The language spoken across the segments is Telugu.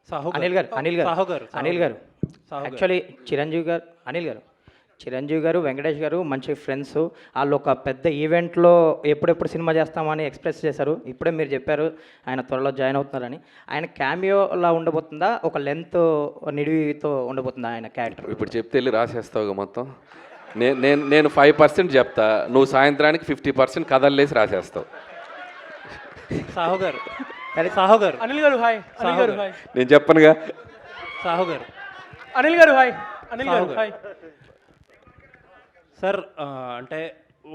అనిల్ గారు యాక్చువల్లీ చిరంజీవి గారు వెంకటేష్ గారు మంచి ఫ్రెండ్స్. వాళ్ళు ఒక పెద్ద ఈవెంట్లో ఎప్పుడెప్పుడు సినిమా చేస్తామని ఎక్స్ప్రెస్ చేశారు. ఇప్పుడే మీరు చెప్పారు ఆయన త్వరలో జాయిన్ అవుతున్నారని. ఆయన క్యామియోలా ఉండబోతుందా, ఒక లెంత్ నిడివితో ఉండబోతుందా ఆయన క్యారెక్టర్? ఇప్పుడు చెప్తే వెళ్ళి రాసేస్తావుగా మొత్తం. నేను 5% చెప్తా, నువ్వు సాయంత్రానికి 50% కథల్లేసి రాసేస్తావు. సాహు గారు అనిల్ గారు హాయ్. అనిల్ గారు హాయ్. నేను చెప్పనుగా. సాహు గారు అనిల్ గారు హాయ్. అనిల్ గారు హాయ్. సార్ అంటే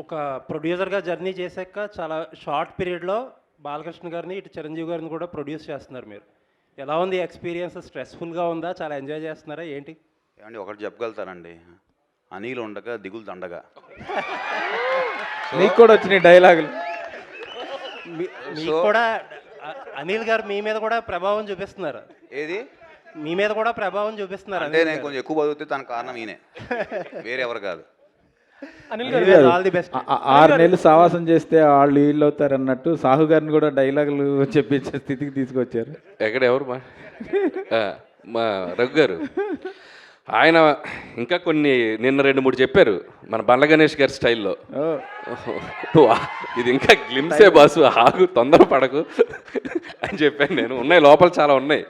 ఒక ప్రొడ్యూసర్గా జర్నీ చేశాక చాలా షార్ట్ పీరియడ్లో బాలకృష్ణ గారిని ఇటు చిరంజీవి గారిని కూడా ప్రొడ్యూస్ చేస్తున్నారు మీరు. ఎలా ఉంది ఎక్స్పీరియన్స్? స్ట్రెస్ఫుల్గా ఉందా? చాలా ఎంజాయ్ చేస్తున్నారా ఏంటి? ఏమండి ఒకటి చెప్పగలుగుతానండి, అనిల్ ఉండగా దిగులు దండగా. నీకు కూడా వచ్చినాయి డైలాగులు. మీకు కూడా అనిల్ గారు మీ మీద కూడా ప్రభావం చూపిస్తున్నారు. ఏది మీ మీద కూడా ప్రభావం చూపిస్తున్నారు అంటే నేను కొంచెం ఎక్కువ బతుకుతే తన కారణం ఈయనే, వేరే ఎవరు కాదు. అనిల్ గారు ఆల్ ది బెస్ట్. 6 నెలలు సావాసం చేస్తే వాళ్ళు వీళ్ళు అవుతారు అన్నట్టు సాహు గారిని కూడా డైలాగులు చెప్పించే స్థితికి తీసుకొచ్చారు. ఎక్కడ ఎవరు మా రఘు గారు ఆయన ఇంకా కొన్ని నిన్న 2-3 చెప్పారు మన బండ్ల గణేష్ గారి స్టైల్లో. ఇది ఇంకా గ్లిమ్సే బాసు, ఆగు తొందర పడకు అని చెప్పాను నేను. ఉన్నాయి లోపల చాలా ఉన్నాయి.